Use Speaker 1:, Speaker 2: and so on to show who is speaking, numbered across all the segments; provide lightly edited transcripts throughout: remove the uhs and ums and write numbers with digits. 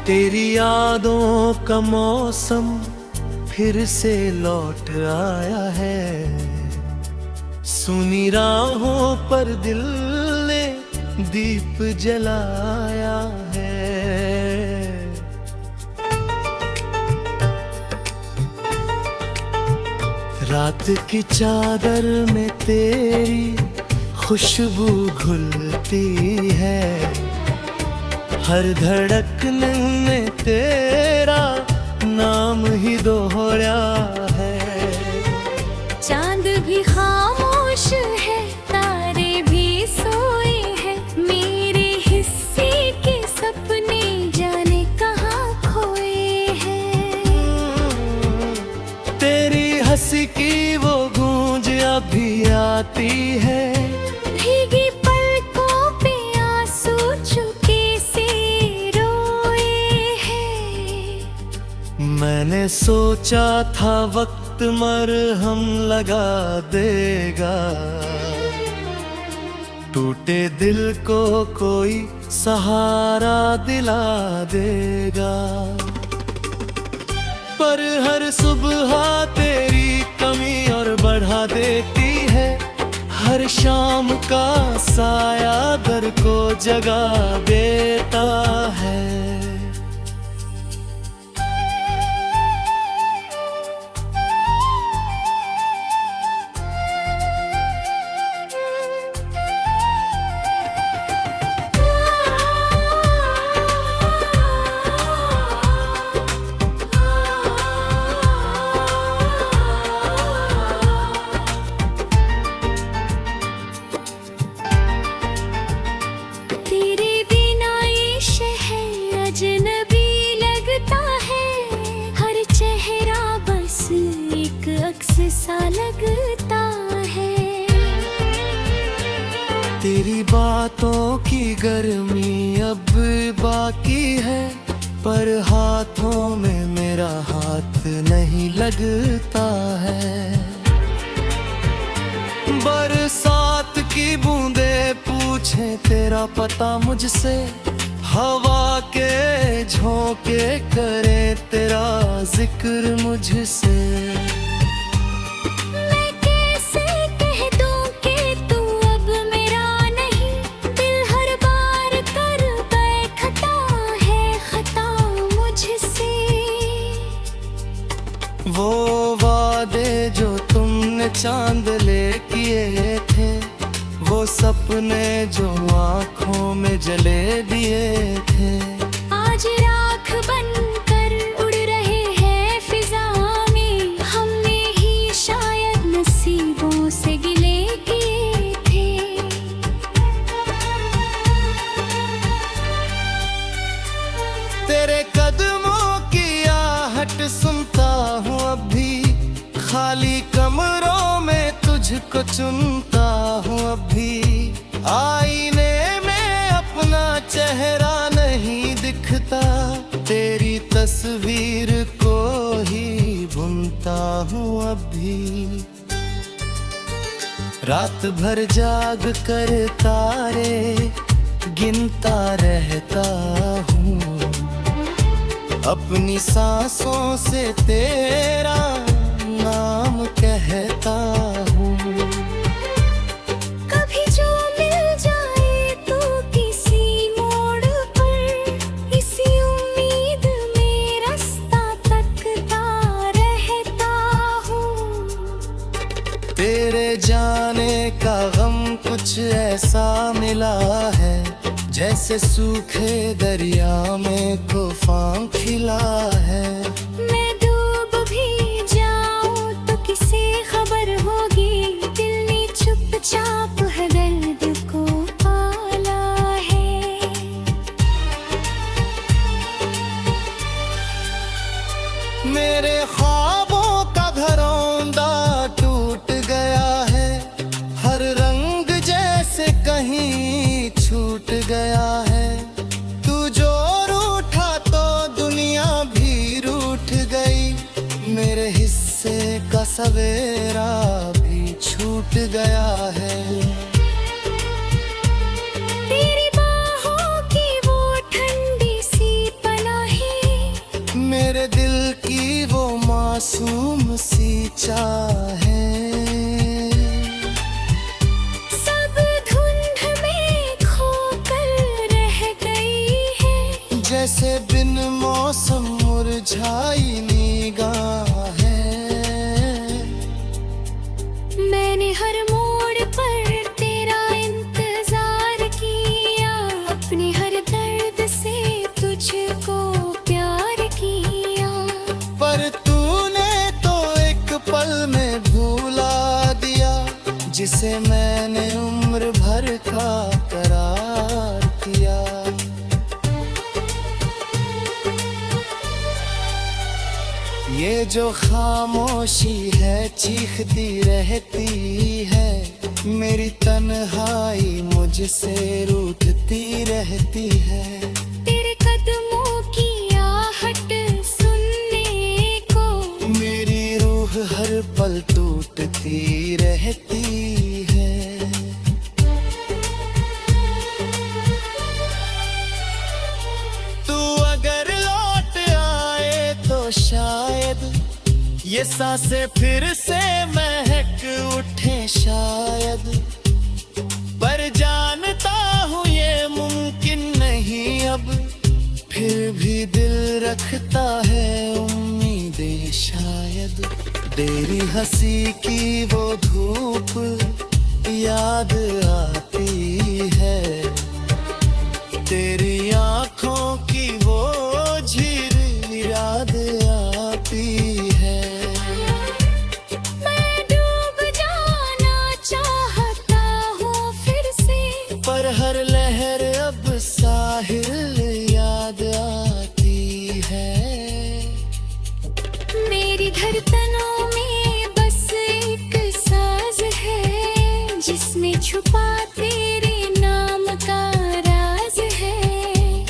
Speaker 1: तेरी यादों का मौसम फिर से लौट आया है। सुनी राहों पर दिल ने दीप जलाया है। रात की चादर में तेरी खुशबू घुलती है। हर धड़कन में तेरा नाम ही दोहरा है।
Speaker 2: चांद भी खामोश है, तारे भी सोए हैं। मेरे हिस्से के सपने जाने कहाँ खोए हैं।
Speaker 1: तेरी हंसी की वो गूंज अभी आती है।
Speaker 2: भीगी पलकों पे आंसू चुके से रोए हैं।
Speaker 1: मैंने सोचा था वक्त मरहम लगा देगा। टूटे दिल को कोई सहारा दिला देगा। पर हर सुबह तेरी कमी और बढ़ा देती है। हर शाम का साया दर को जगा देता है।
Speaker 2: अजनबी लगता है, हर चेहरा बस एक अक्स सा लगता है।
Speaker 1: तेरी बातों की गर्मी अब बाकी है। पर हाथों में मेरा हाथ नहीं लगता है। बरसात की बूंदे पूछे तेरा पता मुझसे। हवा के झोंके करे तेरा जिक्र मुझसे।
Speaker 2: मैं कैसे कह दूं कि तू अब मेरा नहीं। दिल हर बार कर बैठता है खता मुझसे।
Speaker 1: वो वादे जो तुमने चांद ले किए थे, वो सपने जो आँखों में जले दिए थे,
Speaker 2: आज राख बनकर उड़ रहे हैं फिजा में। हमने ही शायद नसीबों से गिले किए थे।
Speaker 1: तेरे कदमों की आहट सुनता हूँ अब भी। खाली कमरों में तुझको चुनता हूँ अब भी। आईने में अपना चेहरा नहीं दिखता। तेरी तस्वीर को ही बुनता हूँ अब भी। रात भर जाग कर तारे गिनता रहता हूँ। अपनी सांसों से तेरा नाम कहता हूँ।
Speaker 2: कभी जो मिल जाए तो किसी मोड़ पर, इसी उम्मीद में रास्ता तकता रहता हूँ।
Speaker 1: तेरे जाने का गम कुछ ऐसा मिला है, जैसे सूखे दरिया में तूफान खिला है।
Speaker 2: मैं डूब भी जाऊं तो किसे खबर होगी। दिल ने चुपचाप है दर्द को पाला है।
Speaker 1: मेरे ख्वाबों का घरौंदा टूट गया है। हर रंग जैसे कहीं छूट गया है। तू जो रूठा तो दुनिया भी रूठ गई। मेरे हिस्से का सवेरा भी छूट गया है।
Speaker 2: तेरी बाहों की वो ठंडी सी पनाही
Speaker 1: मासूम सी चाहे,
Speaker 2: सब धुंध में खोकर रह गई है।
Speaker 1: जैसे बिन मौसम मुरझाई निगाहें।
Speaker 2: मैंने हर मोड़ पर तेरा इंतजार किया, अपने हर दर्द से तुझको प्यार किया।
Speaker 1: पर तूने तो एक पल में भुला दिया, जिसे मैंने उम्र भर का करार किया। ये जो खामोशी है चीखती रहती है, मेरी तन्हाई मुझसे रूठती रहती है।
Speaker 2: तेरे कदमों की आहट सुनने को
Speaker 1: मेरी रूह हर पल टूटती रहती है। तू अगर लौट आए तो शायद ये सांसें फिर से महक उठे शायद। पर जानता हूँ ये मुमकिन नहीं अब, फिर भी दिल रखता है उम्मीदें शायद। तेरी हंसी की वो धूप याद आती है, तेरी आँखों की वो झील याद आती है।
Speaker 2: मैं डूब जाना चाहता हूँ फिर से,
Speaker 1: पर हर लहर अब साहिल याद आती है।
Speaker 2: मेरी धड़कनों में बस एक साज है, जिसमें छुपा तेरे नाम का राज है।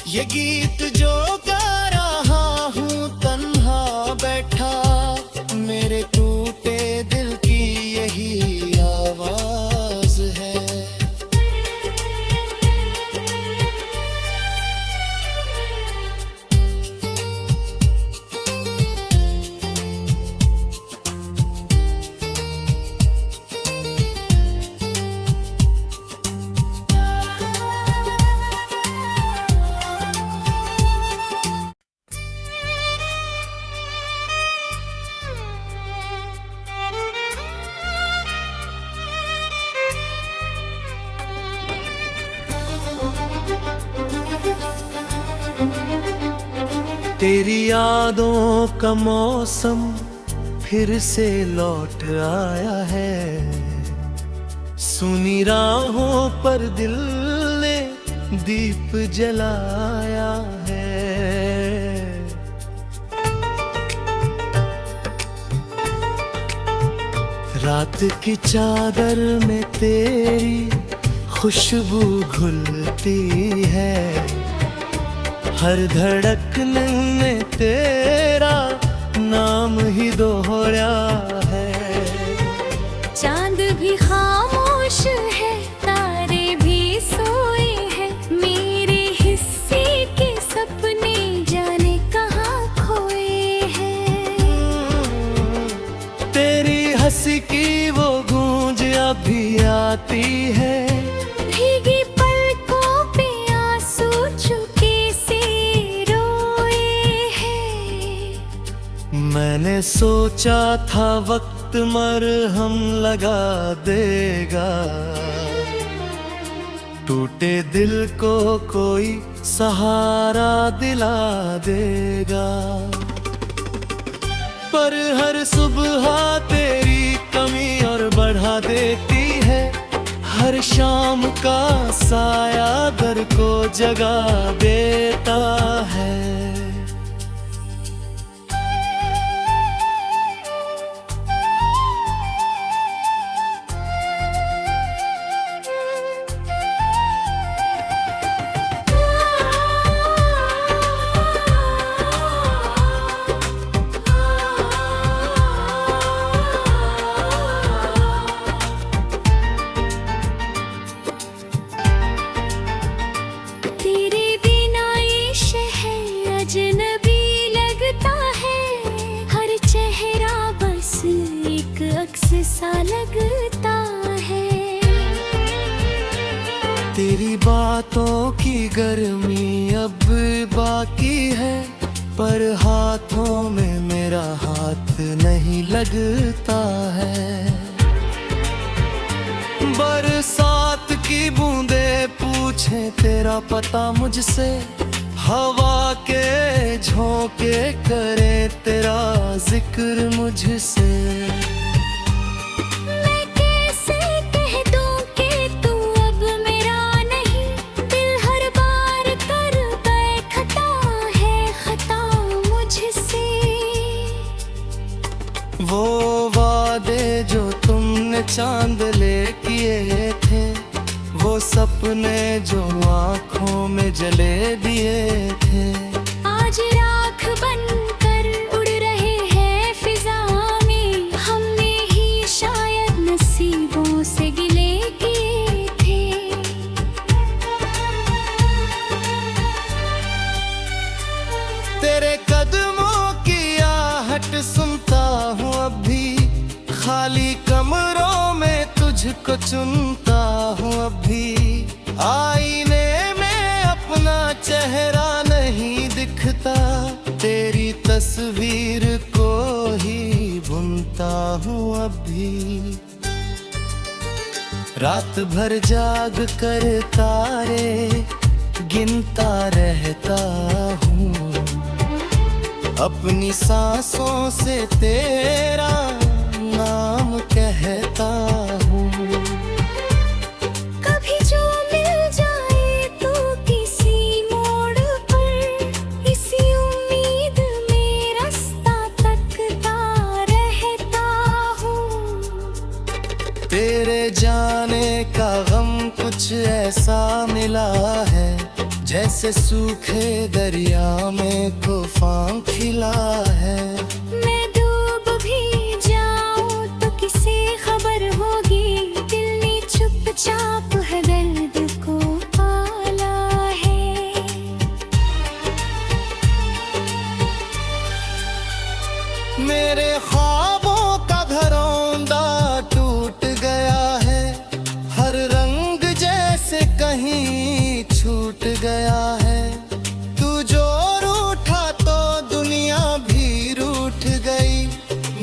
Speaker 1: ये गीत जो गा रहा हूँ तन्हा बैठा, मेरे टूटे दिल की यही आवाज है। तेरी यादों का मौसम फिर से लौट आया है। सुनी राहों पर दिल ने दीप जलाया है। रात की चादर में तेरी खुशबू घुलती है, हर धड़कन में तेरा नाम ही दोहरा है।
Speaker 2: चांद भी खामोश है, तारे भी सोए हैं, मेरे हिस्से के सपने जाने कहाँ खोए हैं।
Speaker 1: तेरी हंसी की वो गूंज अभी आती है,
Speaker 2: भीगी पलकों पे आंसू चुके से रोए हैं।
Speaker 1: मैंने सोचा था वक्त मरहम लगा देगा, टूटे दिल को कोई सहारा दिला देगा। पर हर सुबह तेरी कमी और बढ़ा देती है, हर शाम का साया दर को जगा देता है।
Speaker 2: सा लगता है।
Speaker 1: तेरी बातों की गर्मी अब बाकी है, पर हाथों में मेरा हाथ नहीं लगता है। बरसात की बूंदे पूछे तेरा पता मुझसे, हवा के झोंके करे तेरा जिक्र मुझसे।
Speaker 2: मैं कैसे कह दूं कि तू अब मेरा नहीं, दिल हर बार कर बैठता है खता मुझसे।
Speaker 1: वो वादे जो तुमने चांद ले किए थे, वो सपने जो आँखों में जले दिए थे,
Speaker 2: आज राख बनकर उड़ रहे हैं फिजा में। हमने ही शायद नसीबों से गिले किए थे।
Speaker 1: तेरे कदमों की आहट सुनता हूँ अब भी, खाली कमरों में तुझको चुनता हूँ अब भी। आईने में अपना चेहरा नहीं दिखता, तेरी तस्वीर को ही बुनता हूँ अब भी। रात भर जाग कर तारे गिनता रहता हूँ, अपनी सांसों से तेरा नाम कहता हूँ।
Speaker 2: कभी जो मिल जाए तो किसी मोड़ पर, इसी उम्मीद में रास्ता तकता रहता हूँ।
Speaker 1: तेरे जाने का गम कुछ ऐसा मिला है, जैसे सूखे दरिया में तूफान खिला है।
Speaker 2: मैं डूब भी जाऊं तो किसे खबर होगी, दिल ने चुपचाप है दर्द को पाला है।
Speaker 1: मेरे ख्वाबों का घरौंदा टूट गया है, हर रंग जैसे कहीं छूट गया है। तू जो रूठा तो दुनिया भी रूठ गई,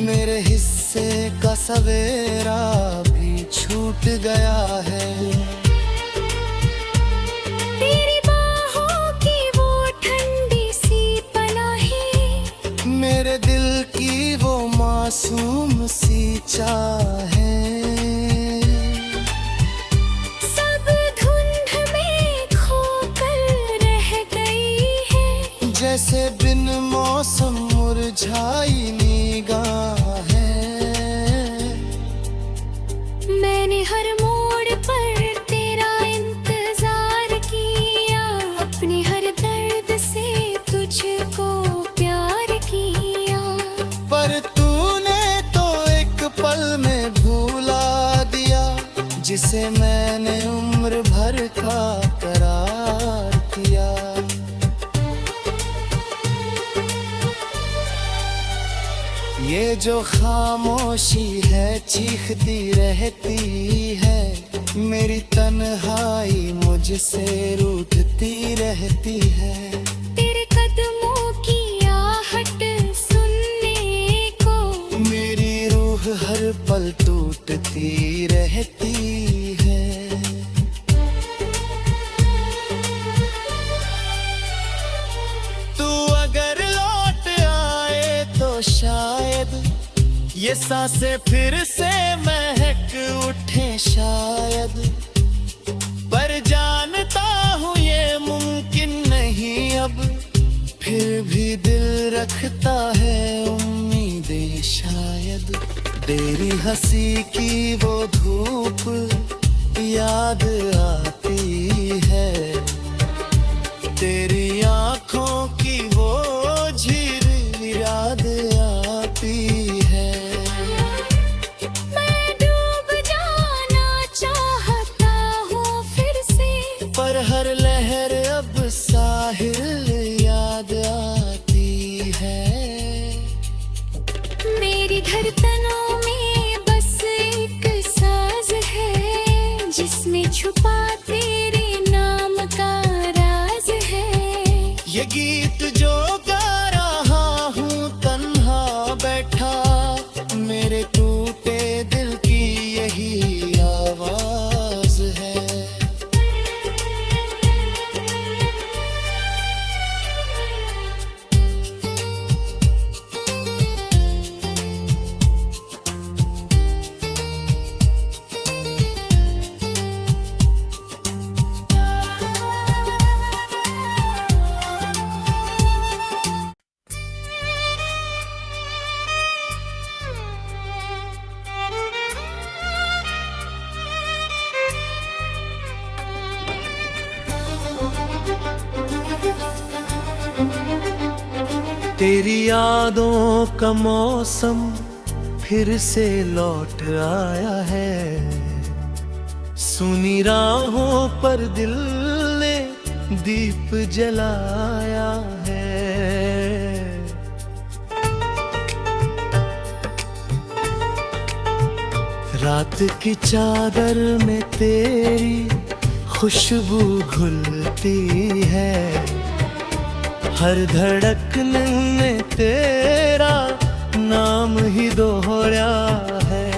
Speaker 1: मेरे हिस्से का सवेरा भी छूट गया है।
Speaker 2: तेरी बाहों की वो ठंडी सी पनाहें,
Speaker 1: मेरे दिल की वो मासूम सी चाहें,
Speaker 2: सब धुंध में खोकर रह गई है।
Speaker 1: जैसे बिन मौसम मुरझाई निगाहें।
Speaker 2: मैंने हर मोड़ पर तेरा इंतजार किया, अपने हर दर्द से तुझको प्यार किया।
Speaker 1: पर तूने तो एक पल में भूला दिया, जिसे मैंने उम्र भर का करार किया। ये जो खामोशी है चीखती रहती है, मेरी तन्हाई मुझसे रूठती रहती है।
Speaker 2: तेरे कदमों की आहट सुनने को
Speaker 1: मेरी रूह हर पल टूटती रहती है। तू अगर लौट आए तो शायद ये सांसें फिर से महक उठे शायद, पर जानता हूँ ये मुमकिन नहीं अब, फिर भी दिल रखता है उम्मीदें शायद। तेरी हंसी की वो धूप याद आती है, तेरी आँखों की वो झील याद आती है।
Speaker 2: मैं डूब जाना चाहता हूँ फिर से,
Speaker 1: पर हर लहर अब साहिल याद आती है।
Speaker 2: मेरी धड़कनों में बस
Speaker 1: गीत जो गा रहा हूँ तन्हा बैठा, मेरे टूटे दिल की यही आवाज है। तेरी यादों का मौसम फिर से लौट आया है, सुनी राहों पर दिल ने दीप जलाया है। रात की चादर में तेरी खुशबू घुलती है, हर धड़कन में तेरा नाम ही दोहरा है।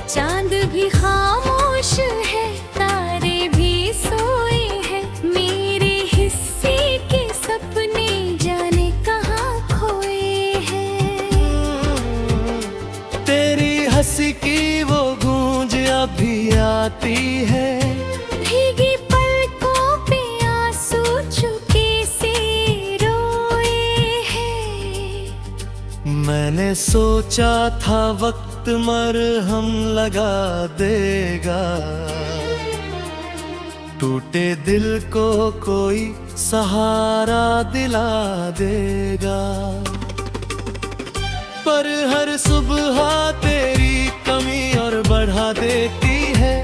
Speaker 2: चांद भी खामोश है, तारे भी सोए हैं, मेरे हिस्से के सपने जाने कहाँ खोए हैं।
Speaker 1: तेरी हंसी की वो गूंज अभी आती है,
Speaker 2: भीगी पलकों पे आंसू चुके से रोए हैं।
Speaker 1: मैंने सोचा था वक्त मरहम लगा देगा, टूटे दिल को कोई सहारा दिला देगा। पर हर सुबह तेरी कमी और बढ़ा देती है,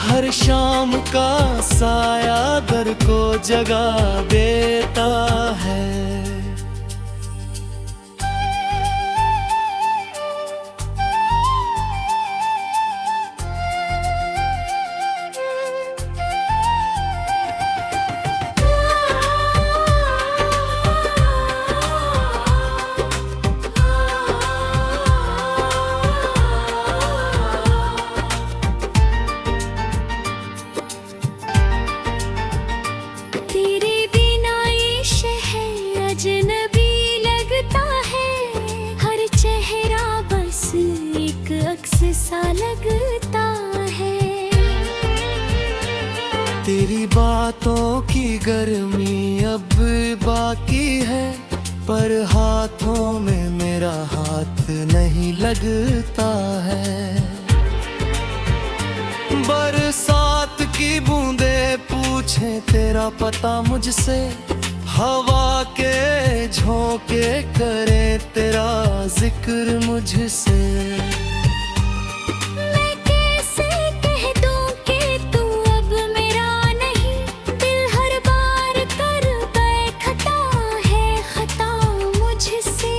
Speaker 1: हर शाम का साया दर को जगा देता है।
Speaker 2: तेरे बिना ये शहर अजनबी लगता है, हर चेहरा बस एक अक्स सा लगता है।
Speaker 1: तेरी बातों की गर्मी अब बाकी है, पर हाथों में मेरा हाथ नहीं लगता है। बरसात की बूंदे पूछे तेरा पता मुझसे, हवा के झोंके करे तेरा जिक्र मुझसे।
Speaker 2: मैं कैसे कह दूं कि तू अब मेरा नहीं, दिल हर बार कर बैठता है खता मुझसे।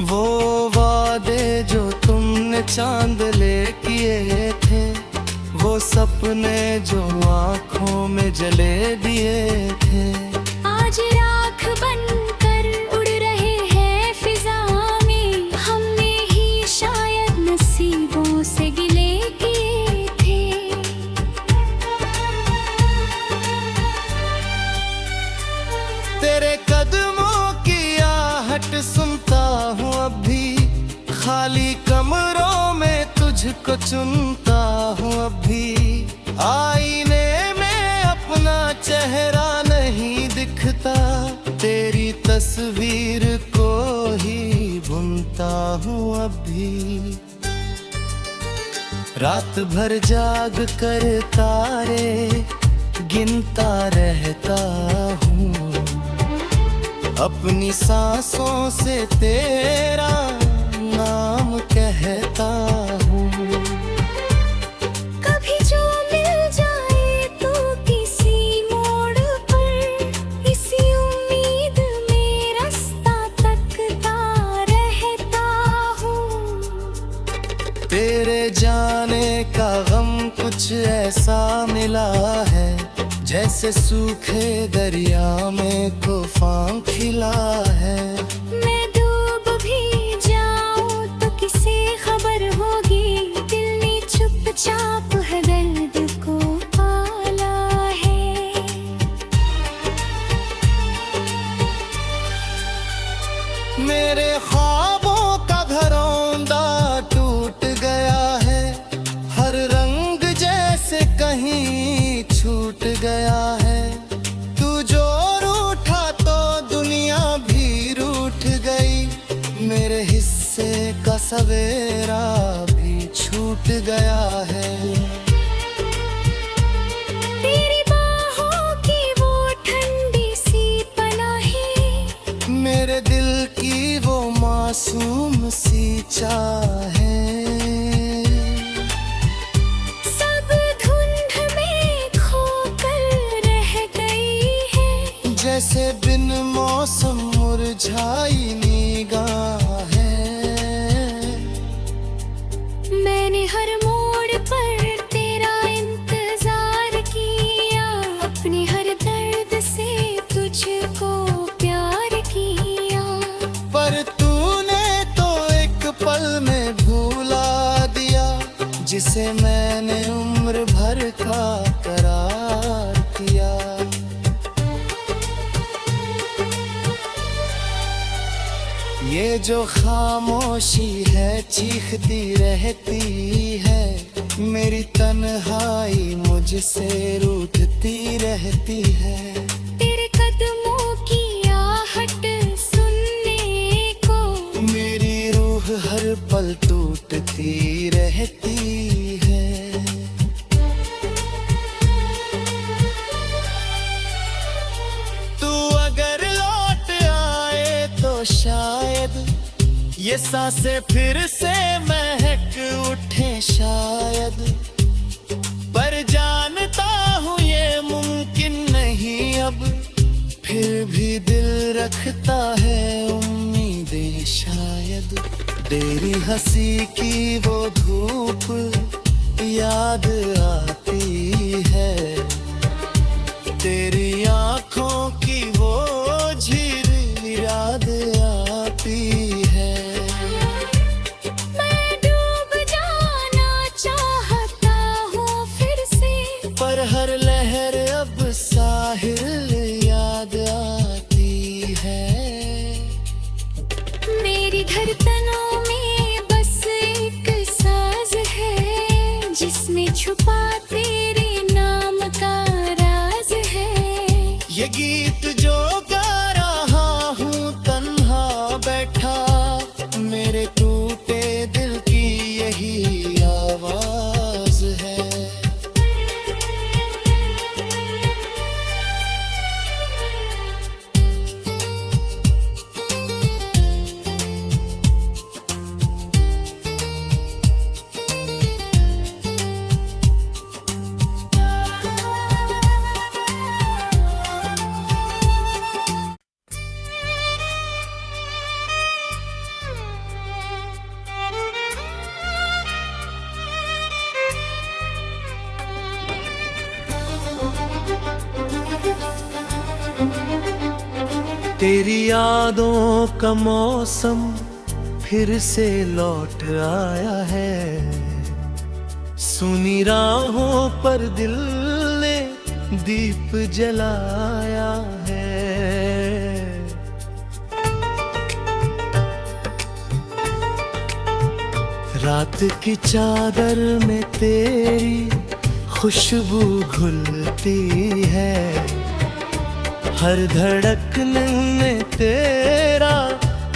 Speaker 1: वो वादे जो तुमने चांद ले किए थे, वो सपने जो आँखों में जले दिए थे,
Speaker 2: आज राख बनकर उड़ रहे हैं फिजा में, हमने ही शायद नसीबों से गिले किए थे।
Speaker 1: तेरे कदमों की आहट सुनता हूँ अभी, खाली कमरों में तुझको चुनता हूँ अभी। आईने में अपना चेहरा नहीं दिखता, तेरी तस्वीर को ही बुनता हूँ अभी। रात भर जाग कर तारे गिनता रहता हूँ, अपनी सांसों से तेरा नाम कहता हूँ।
Speaker 2: कभी जो मिल जाए तो किसी मोड़ पर, इसी उम्मीद में रास्ता तकता रहता हूँ।
Speaker 1: तेरे जाने का गम कुछ ऐसा मिला है, जैसे सूखे दरिया में तूफान खिला है।
Speaker 2: मैं डूब भी जाऊं तो किसे खबर होगी, दिल ने चुपचाप है दर्द को पाला है।
Speaker 1: मेरे ख्वाबों का घरौंदा टूट गया है, हर रंग जैसे कहीं छूट गया है। तू जो रूठा तो दुनिया भी रूठ गई, मेरे हिस्से का सवेरा भी छूट गया है।
Speaker 2: तेरी बाहों की वो ठंडी सी पनाहें,
Speaker 1: मेरे दिल की वो मासूम सी चाहें, जैसे बिन मौसम मुरझाई निगाहें।
Speaker 2: मैंने हर मोड़ पर तेरा इंतजार किया, अपने हर दर्द से तुझको प्यार किया।
Speaker 1: पर तूने तो एक पल में भुला दिया, जिसे मैंने उम्र भर का करार किया। ये जो खामोशी है चीखती रहती है, मेरी तन्हाई मुझसे रूठती रहती है।
Speaker 2: तेरे कदमों की आहट सुनने को
Speaker 1: मेरी रूह हर पल टूटती रहती है। तू अगर लौट आए तो शायद ये सांसें फिर से महक उठे शायद, पर जानता हूँ ये मुमकिन नहीं अब, फिर भी दिल रखता है उम्मीदें शायद। तेरी हंसी की वो धूप याद आती है, तेरी आँखों की वो झील याद आती है।
Speaker 2: मैं डूब जाना चाहता हूँ फिर से,
Speaker 1: पर हर लहर अब साहिल याद आती है।
Speaker 2: मेरी धड़कनों में बस एक साज है, जिसमें छुपा तेरे नाम का राज है।
Speaker 1: ये गीत जो गा रहा हूँ तन्हा बैठा, मेरे टूटे दिल की यही आवाज है। तेरी यादों का मौसम फिर से लौट आया है, सुनी राहों पर दिल ने दीप जलाया है। रात की चादर में तेरी खुशबू घुलती है, हर धड़कन में तेरा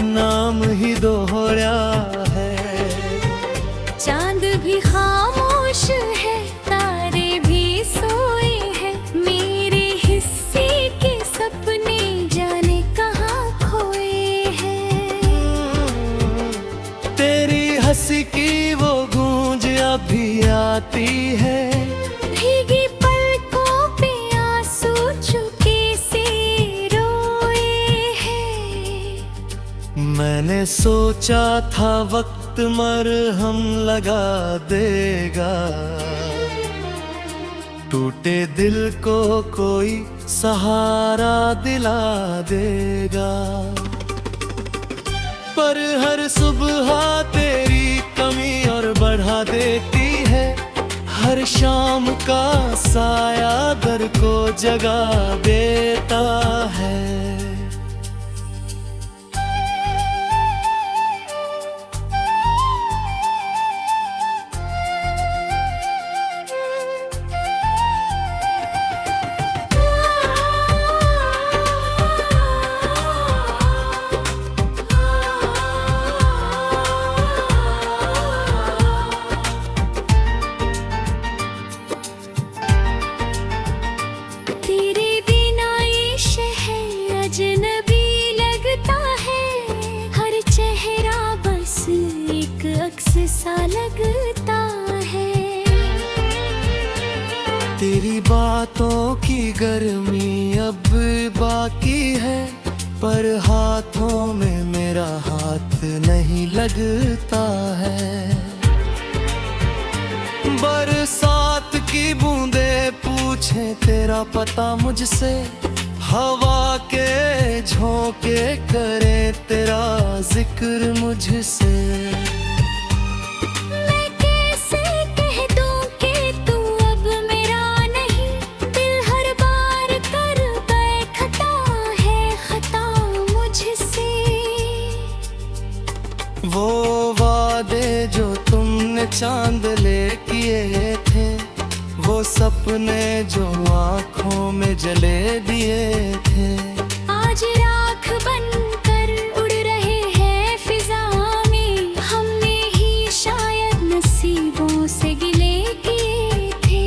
Speaker 1: नाम ही दोहरा है।
Speaker 2: चांद भी खामोश है, तारे भी सोए हैं, मेरे हिस्से के सपने जाने कहाँ खोए हैं।
Speaker 1: तेरी हंसी की वो गूंज अभी आती है,
Speaker 2: भीगी पलकों पे आंसू चुके से रोए हैं।
Speaker 1: मैंने सोचा था वक्त मरहम लगा देगा, टूटे दिल को कोई सहारा दिला देगा। पर हर सुबह तेरी कमी और बढ़ा देती है, हर शाम का साया दर को जगा देता है।
Speaker 2: सा लगता है
Speaker 1: तेरी बातों की गर्मी अब बाकी है, पर हाथों में मेरा हाथ नहीं लगता है। बरसात की बूंदे पूछे तेरा पता मुझसे, हवा के झोंके करे तेरा जिक्र मुझसे। वो वादे जो तुमने चांद ले किए थे, वो सपने जो आँखों में जले दिए थे,
Speaker 2: आज राख बनकर उड़ रहे हैं फिजा में। हमने ही शायद नसीबों से गिले किए थे।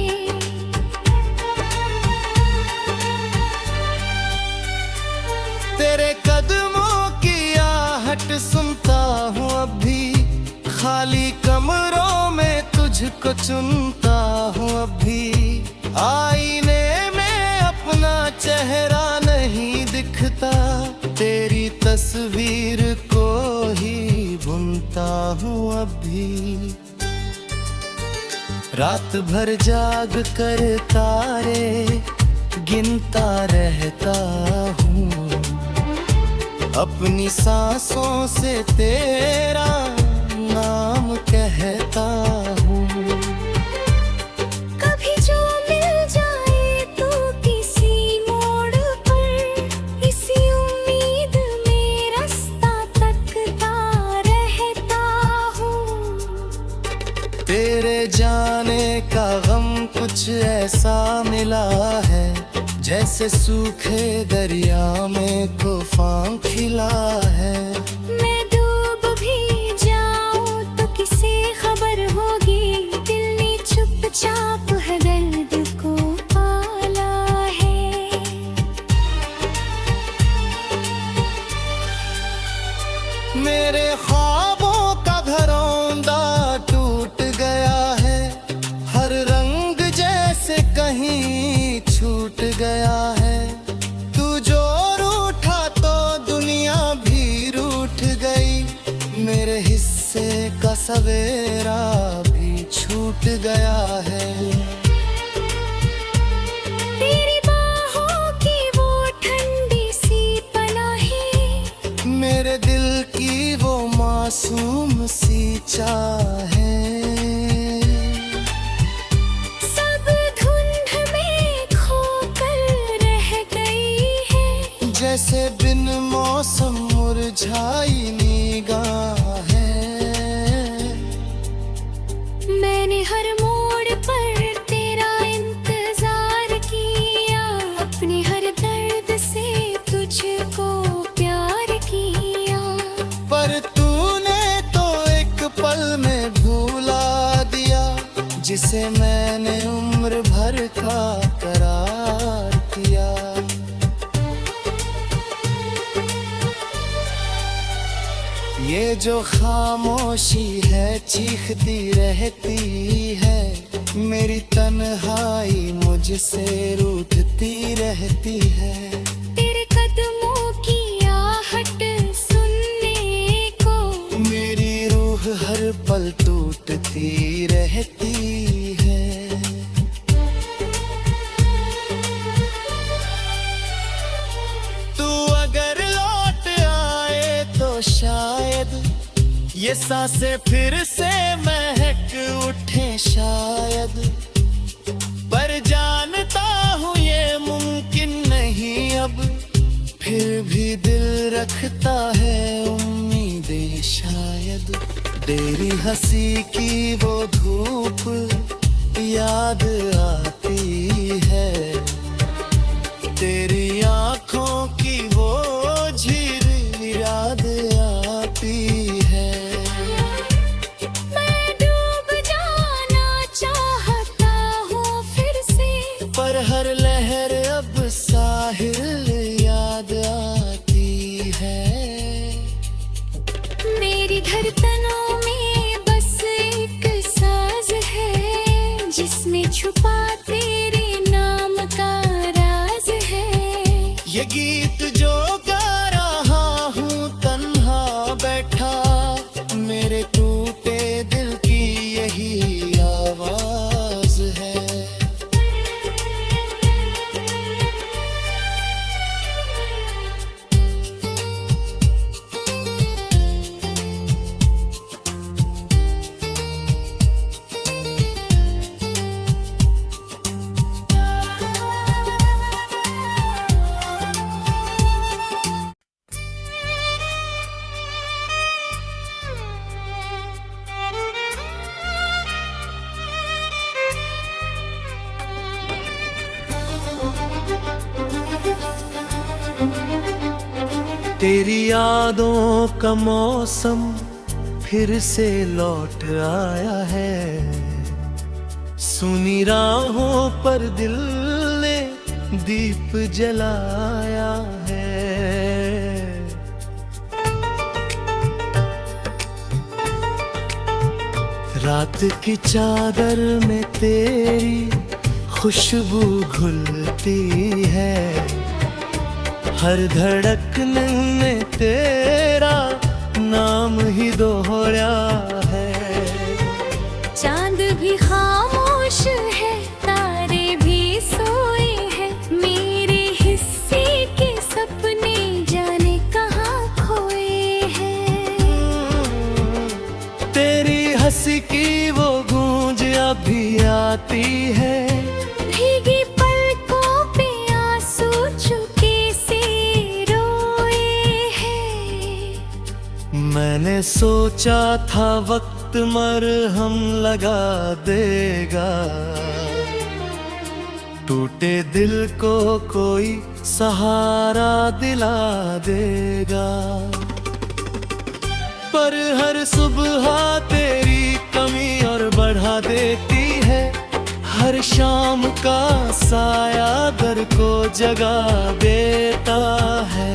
Speaker 1: तेरे कदमों की आहट सुनता हूँ अब भी, खाली कमरों में तुझको चुनता हूँ अब भी। आईने में अपना चेहरा नहीं दिखता, तेरी तस्वीर को ही बुनता हूँ अब भी। रात भर जाग कर तारे गिनता रहता हूँ, अपनी सांसों से तेरा नाम कहता हूँ।
Speaker 2: कभी जो मिल जाए तो किसी मोड़ पर, इसी उम्मीद में रास्ता तकता रहता हूँ।
Speaker 1: तेरे जाने का गम कुछ ऐसा मिला है, जैसे सूखे दरिया में तूफान खिला है।
Speaker 2: मैं डूब भी जाऊं तो किसे खबर होगी, दिल ने चुपचाप है दर्द को पाला है।
Speaker 1: मेरे ख्वाबों का घरौंदा टूट गया है, हर रंग जैसे कहीं छूट गया है। तू जो रूठा तो दुनिया भी रूठ गई, मेरे हिस्से का सवेरा भी छूट गया है।
Speaker 2: तेरी बाहों की वो ठंडी सी पनाहें,
Speaker 1: मेरे दिल की वो मासूम सी चाहें, जैसे बिन मौसम मुरझाई निगाहें।
Speaker 2: मैंने हर मोड़ पर तेरा इंतजार किया, अपने हर दर्द से तुझको प्यार किया।
Speaker 1: पर तूने तो एक पल में भुला दिया, जिसे मैंने उम्र भर का करार किया। ये जो खामोशी है चीखती रहती है, मेरी तन्हाई मुझसे रूठती रहती है।
Speaker 2: तेरे कदमों की आहट सुनने को
Speaker 1: मेरी रूह हर पल टूटती रहती है। ये सांसें फिर से महक उठे शायद, पर जानता हूँ ये मुमकिन नहीं अब। फिर भी दिल रखता है उम्मीदें शायद। तेरी हंसी की वो धूप याद आती है, तेरी आंखों की वो झील याद आती है।
Speaker 2: मैं डूब जाना चाहता हूँ फिर से,
Speaker 1: पर हर लहर अब साहिल याद आती है।
Speaker 2: मेरी धड़कनों में बस एक साज है, जिसमें छुपा तेरे नाम का राज है।
Speaker 1: ये गीत जो गा रहा हूँ तन्हा बैठा, मेरे टूटे दिल की यही आवाज है। तेरी यादों का मौसम फिर से लौट आया है। सुनी राहों पर दिल ने दीप जलाया है। रात की चादर में तेरी खुशबू घुलती है। हर धड़कन में तेरा नाम ही दोहरा है।
Speaker 2: चांद भी खामोश है, तारे भी सोए हैं, मेरे हिस्से के सपने जाने कहाँ खोए हैं।
Speaker 1: तेरी हंसी की वो गूंज अभी आती है।
Speaker 2: भीगी पलकों पे आंसू चुके से रोए हैं।
Speaker 1: मैंने सोचा था वक्त मरहम लगा देगा, टूटे दिल को कोई सहारा दिला देगा। पर हर सुबह तेरी कमी और बढ़ा देती है। हर शाम का साया दर को जगा देता है।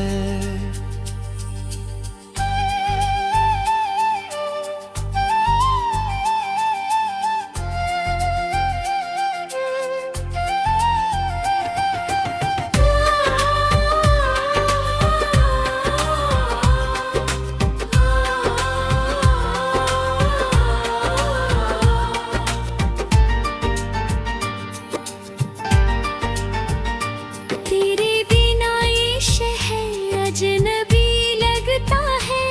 Speaker 2: तेरे बिना ये शहर अजनबी लगता है।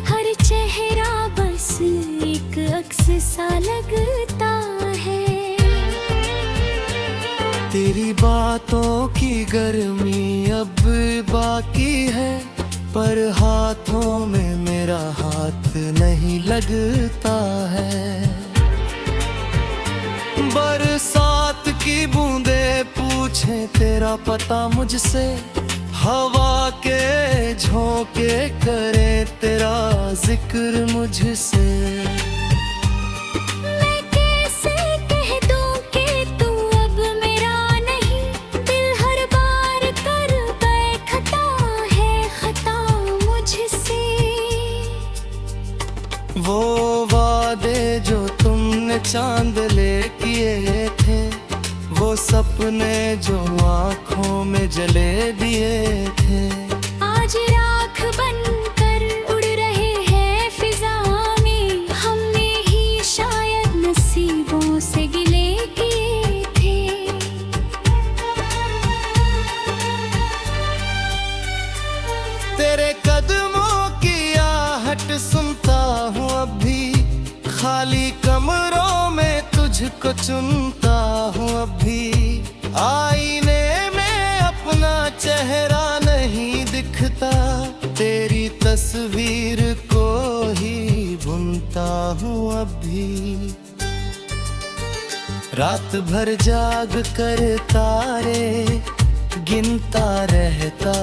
Speaker 2: हर चेहरा बस एक अक्स सा लगता है।
Speaker 1: तेरी बातों की गर्मी अब बाकी है, पर हाथों में मेरा हाथ नहीं लगता है। बरसात की बूंदे पूछे तेरा पता मुझसे, हवा के झोंके करे तेरा जिक्र मुझसे।
Speaker 2: मैं कैसे कह दूं कि तू अब मेरा नहीं, दिल हर बार कर बैठता है खता मुझसे।
Speaker 1: वो वादे जो तुमने चांद ले किए थे, वो सपने जो आँखों में जले दिए थे,
Speaker 2: आज राख बनकर उड़ रहे हैं फिजा में। हमने ही शायद नसीबों से गिले किए थे।
Speaker 1: तेरे कदमों की आहट सुनता हूँ खाली कमरों में तुझको चुनता हूँ अब भी। आईने में अपना चेहरा नहीं दिखता, तेरी तस्वीर को ही बुनता हूँ अब भी। रात भर जाग कर तारे गिनता रहता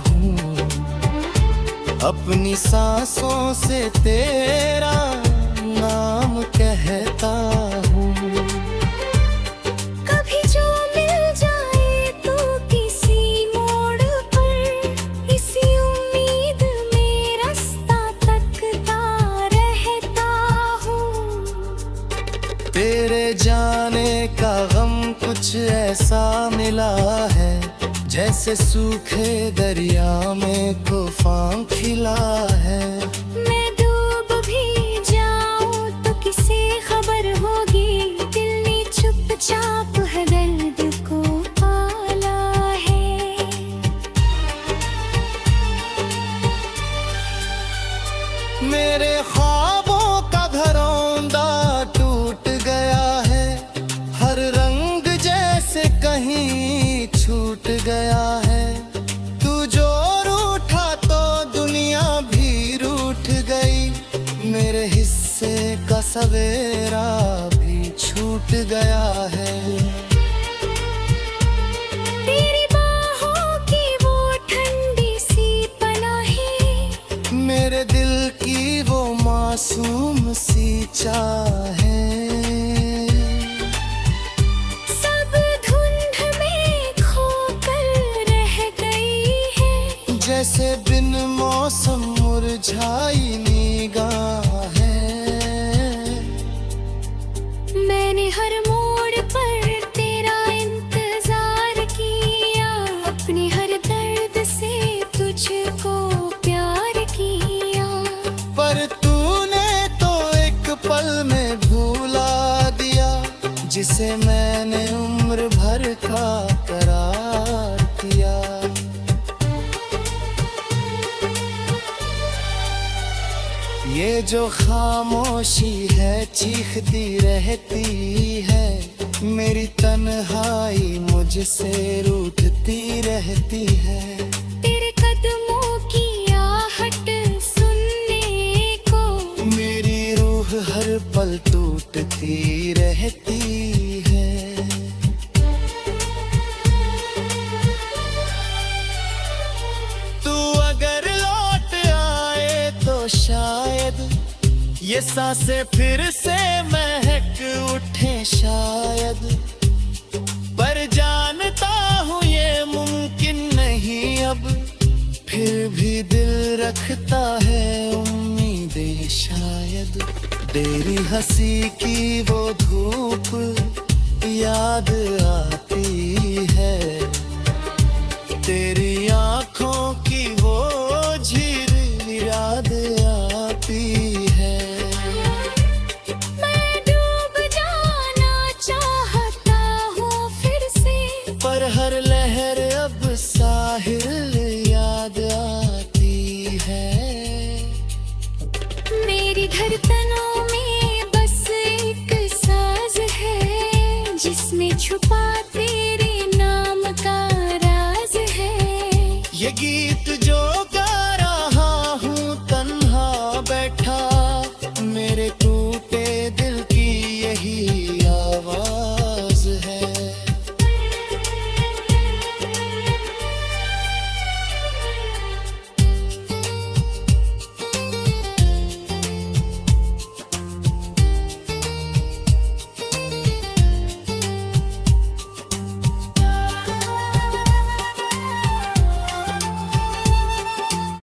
Speaker 1: हूँ, अपनी सांसों से तेरा नाम कहता हूँ।
Speaker 2: कभी जो मिल जाए तो किसी मोड़ पर, इसी उम्मीद में रास्ता तकता रहता हूँ।
Speaker 1: तेरे जाने का गम कुछ ऐसा मिला है, जैसे सूखे दरिया में तूफान खिला है।
Speaker 2: मैं डूब भी जाऊं तो किसे खबर होगी, दिल ने चुपचाप है दर्द को पाला है।
Speaker 1: मेरे ख्वाबों का घरौंदा टूट गया है, हर रंग जैसे कहीं छूट गया है। तू जो रूठा तो दुनिया भी रूठ गई, मेरे हिस्से का सवेरा भी छूट गया है।
Speaker 2: तेरी बाहों की वो ठंडी सी पनाहें,
Speaker 1: मेरे दिल की वो मासूम सी चाहें, जैसे बिन मौसम मुरझाई निगाहें।
Speaker 2: मैंने हर मोड़ पर तेरा इंतजार किया, अपने हर दर्द से तुझको प्यार किया।
Speaker 1: पर तूने तो एक पल में भुला दिया, जिसे मैंने उम्र भर का करार किया। ये जो खामोशी है चीखती रहती है, मेरी तन्हाई मुझसे रूठती रहती है।
Speaker 2: तेरे कदमों की आहट सुनने को
Speaker 1: मेरी रूह हर पल टूटती रहती है। तू अगर लौट आए तो शायद ये सांसें फिर से महक उठे शायद, पर जानता हूँ ये मुमकिन नहीं अब, फिर भी दिल रखता है उम्मीदें शायद। तेरी हंसी की वो धूप याद आती है, तेरी आँखों की वो झील याद आती है।
Speaker 2: मैं डूब जाना चाहता हूँ फिर से,
Speaker 1: पर हर लहर अब साहिल याद आती है।
Speaker 2: मेरी धड़कनों में बस एक साज है, जिसमें छुपा